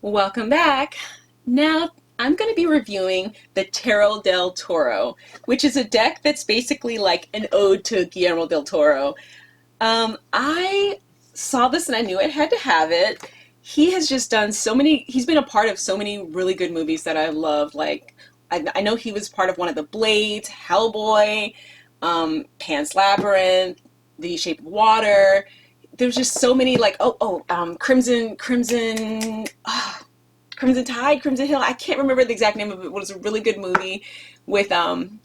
Welcome back. Now I'm going to be reviewing the Toro del Toro, which is a deck that's basically like an ode to Guillermo del Toro. I saw this and I knew I had to have it. He has just done so many, he's been a part of so many really good movies that I love. Like, I know he was part of one of the Blades, Hellboy, Pan's Labyrinth, The Shape of Water. There's just so many like Crimson Tide, Crimson Hill. I can't remember the exact name of it. It was a really good movie with Tom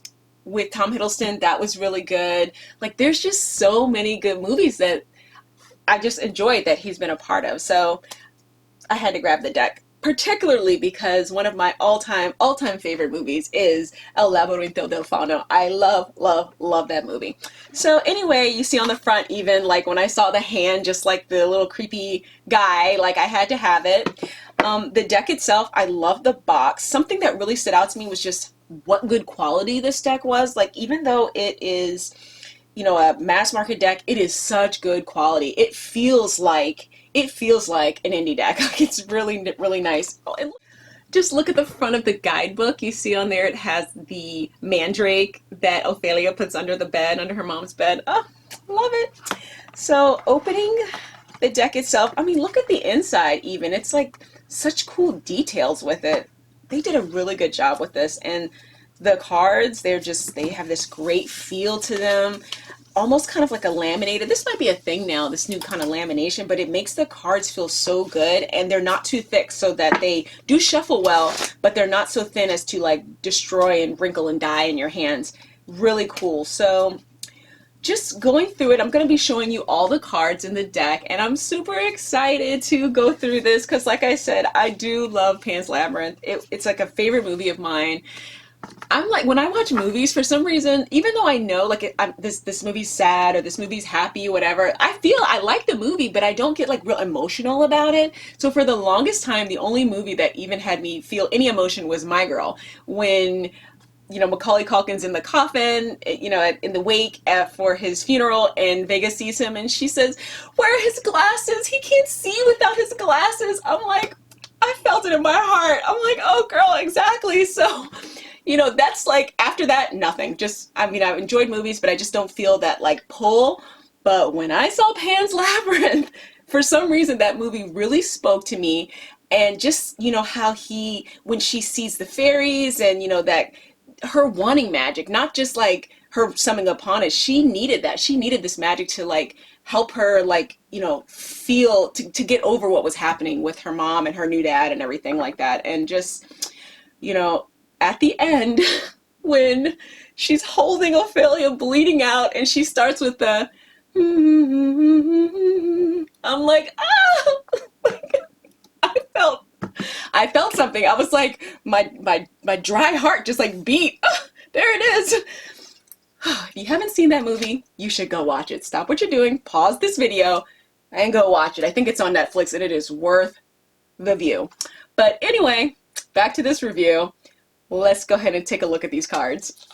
Hiddleston. That was really good. Like there's just so many good movies that I just enjoyed that he's been a part of. So I had to grab the deck, particularly because one of my all-time favorite movies is El Laberinto del Fauno. I love that movie. So anyway, you see on the front, even like when I saw the hand, just like the little creepy guy, like I had to have it. The deck itself, I love the box. Something that really stood out to me was just what good quality this deck was. Like even though it is, a mass market deck, it is such good quality. It feels like an indie deck. Like it's really nice. Oh, and just look at the front of the guidebook. You see on there it has the mandrake that Ofelia puts under the bed, under her mom's bed. Oh, love it. So opening the deck itself, I mean, look at the inside even. It's like such cool details with it. They did a really good job with this. And the cards, they have this great feel to them. Almost kind of like a laminated. This might be a thing now, this new kind of lamination, but it makes the cards feel so good, and they're not too thick so that they do shuffle well, but they're not so thin as to like destroy and wrinkle and die in your hands. Really cool. So just going through it, I'm going to be showing you all the cards in the deck, and I'm super excited to go through this because, like I said, I do love Pan's Labyrinth. It's like a favorite movie of mine. I'm like, when I watch movies, for some reason, even though I know like this movie's sad or this movie's happy or whatever, I like the movie, but I don't get like real emotional about it. So for the longest time, the only movie that even had me feel any emotion was My Girl, when Macaulay Culkin's in the coffin, in the wake for his funeral, and Vega sees him and she says, "Where are his glasses? He can't see without his glasses." I'm like, I felt it in my heart. I'm like, oh girl, exactly. So that's like, after that, nothing. Just, I mean, I've enjoyed movies, but I just don't feel that like pull. But when I saw Pan's Labyrinth, for some reason, that movie really spoke to me. And just, how when she sees the fairies and, that her wanting magic, not just like her summoning upon it, she needed that. She needed this magic to like help her like, feel, to get over what was happening with her mom and her new dad and everything like that. And just, at the end, when she's holding Ophelia bleeding out and she starts with the I'm like, ah. I felt I felt something. I was like, my dry heart just like beat. Ah, there it is. If you haven't seen that movie, you should go watch it. Stop what you're doing, pause this video, and go watch it. I think it's on Netflix and it is worth the view. But anyway, back to this review. Let's go ahead and take a look at these cards.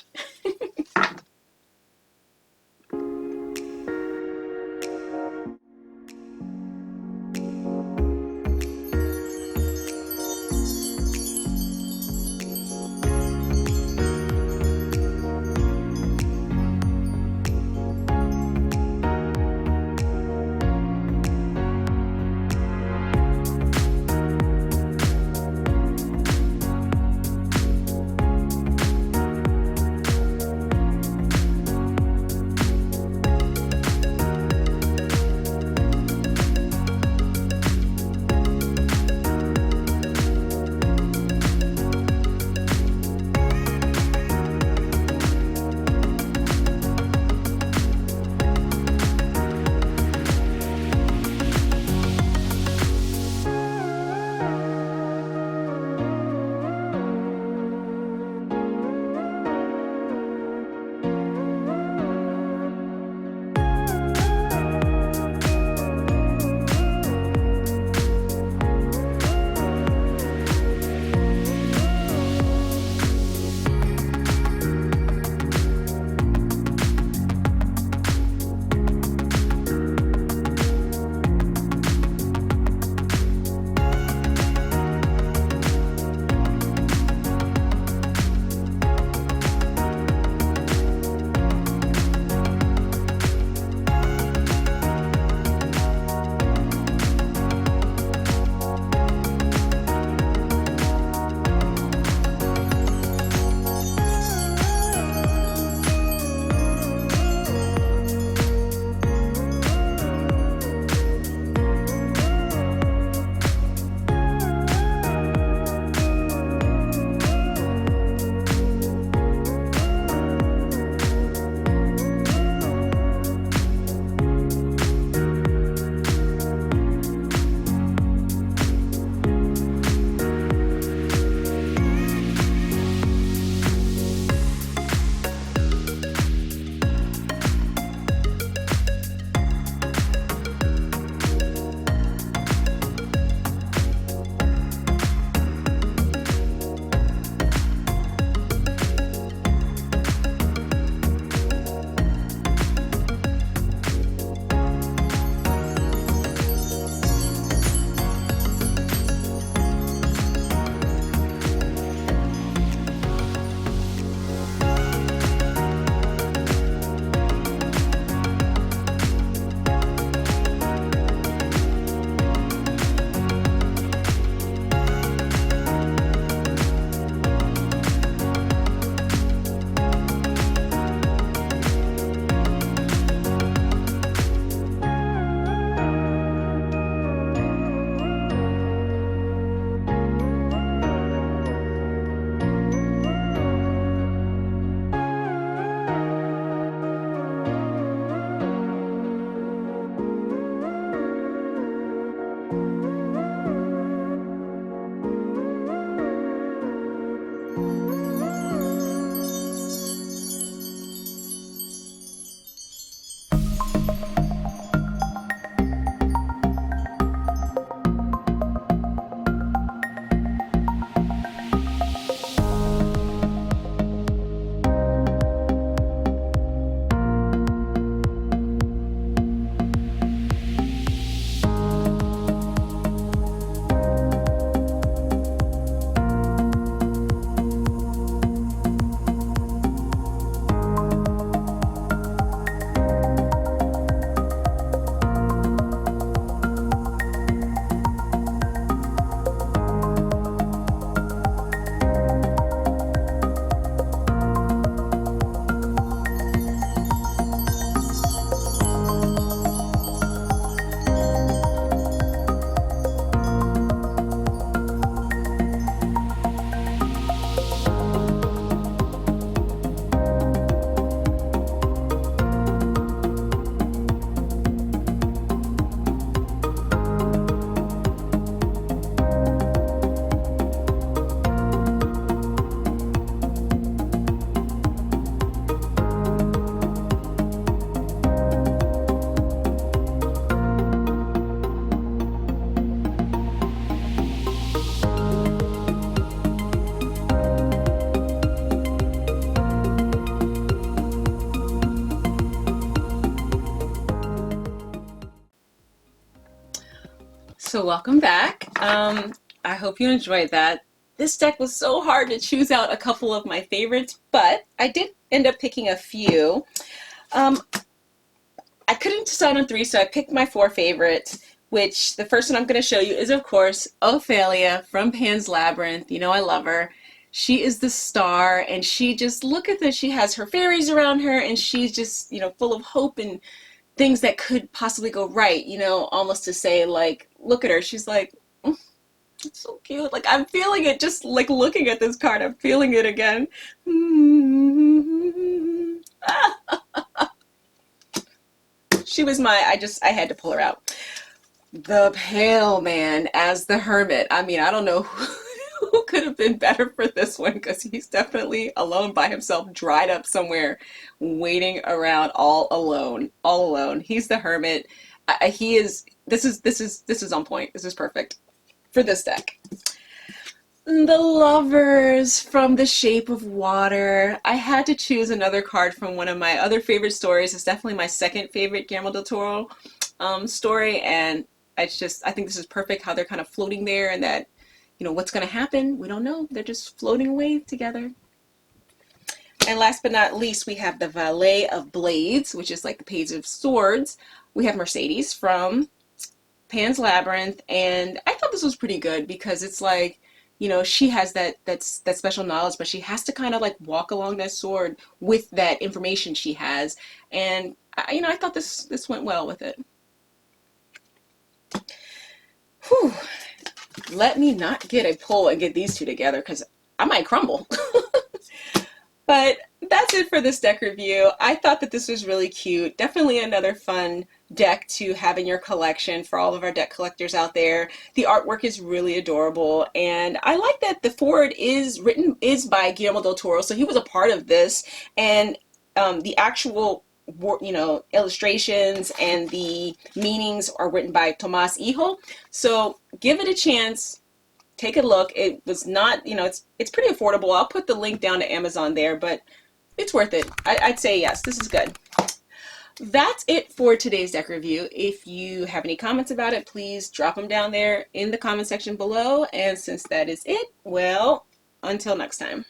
So welcome back. I hope you enjoyed that. This deck was so hard to choose out a couple of my favorites, but I did end up picking a few. Um, I couldn't decide on three, so I picked my four favorites, which the first one I'm going to show you is, of course, Ofelia from Pan's Labyrinth. You know I love her. She is the star, and she just, look at this, she has her fairies around her, and she's just, full of hope and things that could possibly go right, almost to say, like, look at her, she's like, it's so cute. Like, I'm feeling it just like looking at this card. I'm feeling it again. She was I had to pull her out. The Pale Man as the Hermit. I mean, I don't know who could have been better for this one, because he's definitely alone by himself, dried up somewhere, waiting around all alone. All alone. He's the Hermit. He is. This is on point. This is perfect for this deck. The Lovers from The Shape of Water. I had to choose another card from one of my other favorite stories. It's definitely my second favorite Guillermo del Toro story, and I think this is perfect how they're kind of floating there, and that, what's going to happen, we don't know. They're just floating away together. And last but not least, we have the Valet of Blades, which is like the Page of Swords. We have Mercedes from Pan's Labyrinth, and I thought this was pretty good because it's like, she has that special knowledge, but she has to kind of like walk along that sword with that information she has, and I thought this went well with it. Whew. Let me not get a pull and get these two together, because I might crumble. But that's it for this deck review. I thought that this was really cute. Definitely another fun deck to have in your collection for all of our deck collectors out there. The artwork is really adorable, and I like that the forward is by Guillermo del Toro, so he was a part of this, and the actual illustrations and the meanings are written by Tomas Hijo. So give it a chance. Take a look. It was not, it's pretty affordable. I'll put the link down to Amazon there, but it's worth it. I'd say yes, this is good. That's it for today's deck review. If you have any comments about it, please drop them down there in the comment section below. And since that is it, well, until next time.